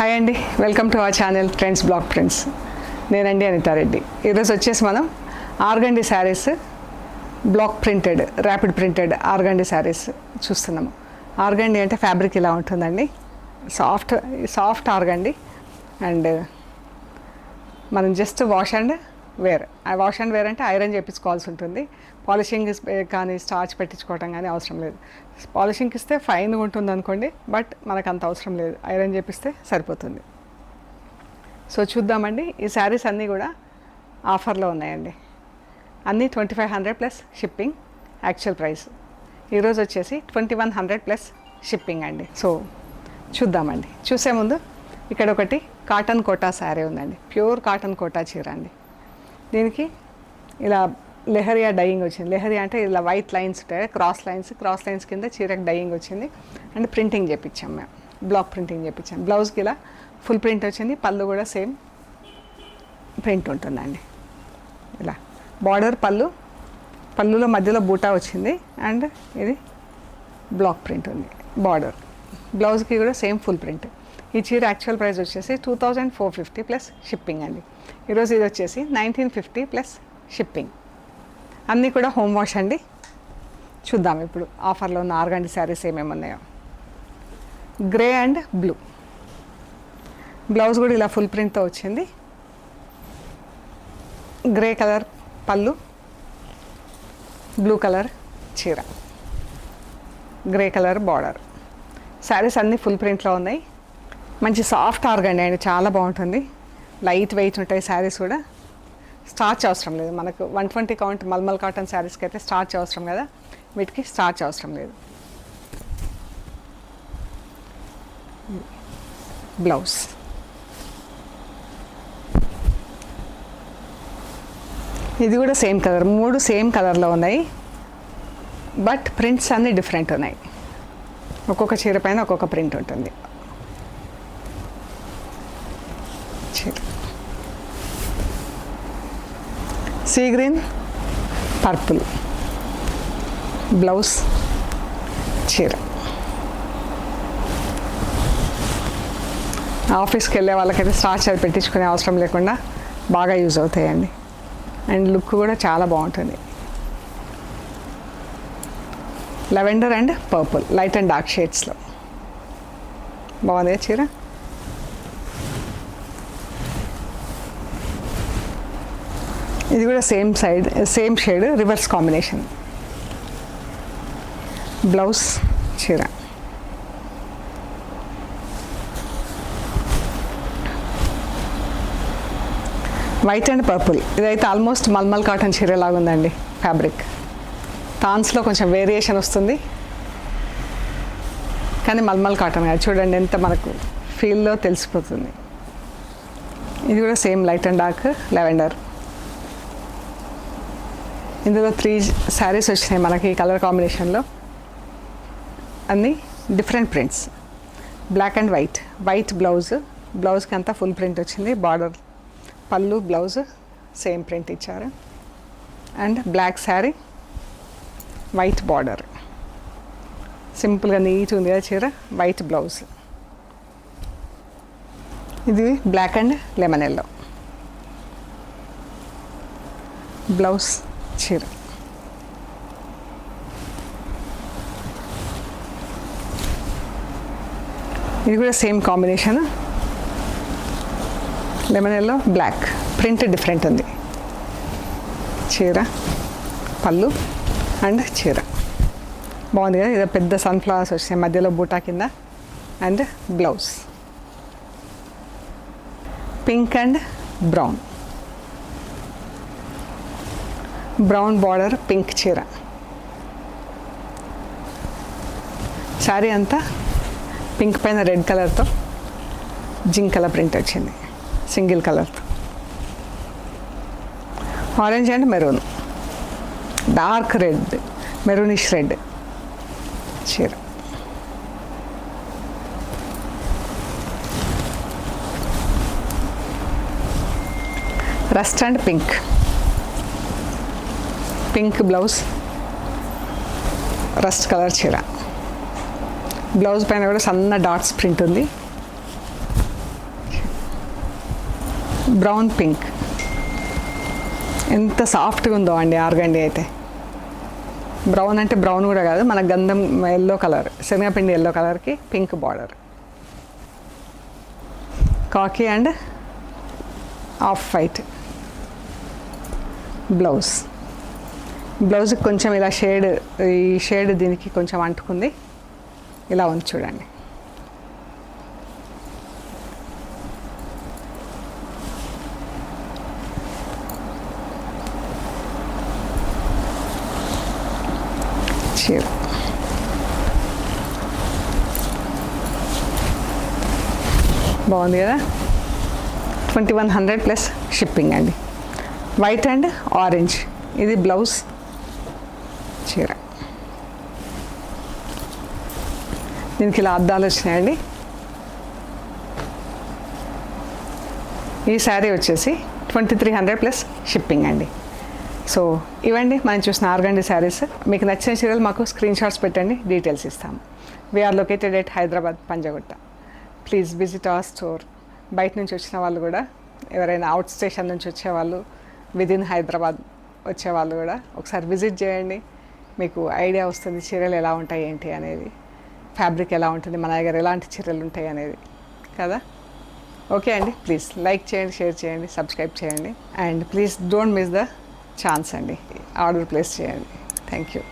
Hi అండి, welcome to our channel trends blog prints. నేనండి అనితారెడ్డి. ఈరోజు వచ్చేసి మనం organdie saris block printed, rapid printed organdie saris చూస్తున్నాము. ఆర్గండి అంటే ఫ్యాబ్రిక్ ఇలా ఉంటుందండి, సాఫ్ట్ ఆర్గండి. అండ్ మనం జస్ట్ వాష్ అండ్ వేర్ అంటే ఐరన్ చేయించుకోవాల్సి ఉంటుంది. పాలిషింగ్ కానీ స్టార్చ్ పెట్టించుకోవటం కానీ అవసరం లేదు. పాలిషింగ్కి ఇస్తే ఫైన్గా ఉంటుంది అనుకోండి, బట్ మనకు అంత అవసరం లేదు, ఐరన్ చేపిస్తే సరిపోతుంది. సో చూద్దామండి. ఈ శారీస్ అన్నీ కూడా ఆఫర్లో ఉన్నాయండి. అన్నీ 2500 ప్లస్ షిప్పింగ్. యాక్చువల్ ప్రైస్ ఈరోజు వచ్చేసి 2100 ప్లస్ షిప్పింగ్ అండి. సో చూద్దామండి. చూసే ముందు ఇక్కడ ఒకటి కాటన్ కోటా శారీ ఉందండి, ప్యూర్ కాటన్ కోటా చీర అండి. దీనికి ఇలా లెహరియా డైయింగ్ వచ్చింది. లెహరియా అంటే ఇలా వైట్ లైన్స్ ఉంటాయి, క్రాస్ లైన్స్ కింద చీరకు డైయింగ్ వచ్చింది. అండ్ ప్రింటింగ్ చేయించాం మేము, బ్లాక్ ప్రింటింగ్ చేయించాం. బ్లౌజ్కి ఇలా ఫుల్ ప్రింట్ వచ్చింది. పళ్ళు కూడా సేమ్ ప్రింట్ ఉంటుందండి. ఇలా బార్డర్ పళ్ళులో మధ్యలో బూటా వచ్చింది. అండ్ ఇది బ్లాక్ ప్రింట్ ఉంది బార్డర్. బ్లౌజ్కి కూడా సేమ్ ఫుల్ ప్రింట్. ఈ చీర యాక్చువల్ ప్రైస్ వచ్చేసి 2450 ప్లస్ షిప్పింగ్ అండి. ఈరోజు ఇది వచ్చేసి 1950 ప్లస్ షిప్పింగ్. అన్నీ కూడా హోమ్ వాష్ అండి. చూద్దాం ఇప్పుడు ఆఫర్లో ఉన్న ఆర్గండి శారీస్ ఏమేమి ఉన్నాయో. గ్రే అండ్ బ్లూ బ్లౌజ్ కూడా ఇలా ఫుల్ ప్రింట్తో వచ్చింది. గ్రే కలర్ పళ్ళు, బ్లూ కలర్ చీర, గ్రే కలర్ బార్డర్. శారీస్ అన్నీ ఫుల్ ప్రింట్లో ఉన్నాయి. మంచి సాఫ్ట్ ఆర్గండి అండి, చాలా బాగుంటుంది. లైట్ వెయిట్ ఉంటాయి శారీస్ కూడా. స్టార్చ్ అవసరం లేదు మనకు. 120 కౌంట్ మల్మల్ కాటన్ శారీస్కి అయితే స్టార్చ్ అవసరం కదా, వీటికి స్టార్చ్ అవసరం లేదు. బ్లౌజ్ ఇది కూడా సేమ్ కలర్, 3 సేమ్ కలర్లో ఉన్నాయి, బట్ ప్రింట్స్ అన్నీ డిఫరెంట్ ఉన్నాయి. ఒక్కొక్క చీర పైన ఒక్కొక్క ప్రింట్ ఉంటుంది. సీ గ్రీన్ పర్పుల్ బ్లౌజ్ చీర. ఆఫీస్కి వెళ్ళే వాళ్ళకైతే స్టార్చ్ అది పెట్టించుకునే అవసరం లేకుండా బాగా యూజ్ అవుతాయండి. అండ్ లుక్ కూడా చాలా బాగుంటుంది. Lavender and purple, light and dark షేడ్స్లో బాగుంది చీర. ఇది కూడా same shade, reverse combination. Blouse చీర. White and purple. ఇదైతే ఆల్మోస్ట్ మల్మల్ కాటన్ చీర లాగా ఉందండి ఫ్యాబ్రిక్. టాన్స్లో కొంచెం వేరియేషన్ వస్తుంది, కానీ మల్మల్ కాటన్ కాదు. చూడండి ఎంత మనకు ఫీల్లో తెలిసిపోతుంది. ఇది కూడా same light and dark lavender. ఇందులో 3 శారీస్ వచ్చినాయి మనకి ఈ కలర్ కాంబినేషన్లో. అన్నీ different prints. Black and white బ్లౌజ్కి అంతా ఫుల్ ప్రింట్ వచ్చింది. బార్డర్, పళ్ళు, బ్లౌజ్ సేమ్ ప్రింట్ ఇచ్చారు. And black sari, white border. సింపుల్గా నీట్ ఉంది కదా చీర. White blouse. ఇది black and lemon yellow blouse చీర. ఇది కూడా same combination, lemon yellow black. Print different ఉంది. చీర, పళ్ళు అండ్ చీర బాగుంది కదా. ఇది పెద్ద సన్ఫ్లవర్స్ వచ్చాయి మధ్యలో బూటా కింద. And blouse pink and brown border, pink చీర. శారీ అంతా పింక్ పైన రెడ్ కలర్తో జింక్ కలర్ ప్రింట్ వచ్చింది, సింగిల్ కలర్తో. Orange and maroon, dark red, maroonish red చీర. Rust and pink blouse, rust colour చీర. బ్లౌజ్ పైన కూడా సన్న డాట్స్ ప్రింట్ ఉంది. Brown pink. ఎంత సాఫ్ట్గా ఉందో అండి ఆర్గండి అయితే. బ్రౌన్ అంటే బ్రౌన్ కూడా కాదు, మన గంధం ఎల్లో కలర్, శనగపిండి ఎల్లో కలర్కి పింక్ బార్డర్. కాకి అండ్ ఆఫ్ వైట్ బ్లౌజ్. బ్లౌజ్కి కొంచెం ఇలా షేడ్, ఈ షేడ్ దీనికి కొంచెం అంటుకుంది. ఇలా ఉంది చూడండి. చీర బాగుంది కదా. 2100 ప్లస్ షిప్పింగ్ అండి. వైట్ అండ్ ఆరెంజ్ ఇది బ్లౌజ్. చీర దీనికి ఇలా అద్దాలు వచ్చినాయండి. ఈ శారీ వచ్చేసి 2300 ప్లస్ షిప్పింగ్ అండి. సో ఇవండి మనం చూసిన ఆర్గండి శారీస్. మీకు నచ్చిన చీరలు మాకు స్క్రీన్ షాట్స్ పెట్టండి, డీటెయిల్స్ ఇస్తాము. We're located at Hyderabad Panjagutta. Please visit our store. బయట నుంచి వచ్చిన వాళ్ళు కూడా, ఎవరైనా అవుట్ స్టేషన్ నుంచి వచ్చేవాళ్ళు, విదిన్ హైదరాబాద్ వచ్చేవాళ్ళు కూడా ఒకసారి విజిట్ చేయండి. మీకు ఐడియా వస్తుంది చీరలు ఎలా ఉంటాయి ఏంటి అనేది, ఫ్యాబ్రిక్ ఎలా ఉంటుంది, మన దగ్గర ఎలాంటి చీరలు ఉంటాయి అనేది కదా. ఓకే అండి, ప్లీజ్ లైక్ చేయండి, షేర్ చేయండి, సబ్స్క్రైబ్ చేయండి. And please don't miss the chance అండి, ఆర్డర్ ప్లేస్ చేయండి. Thank you.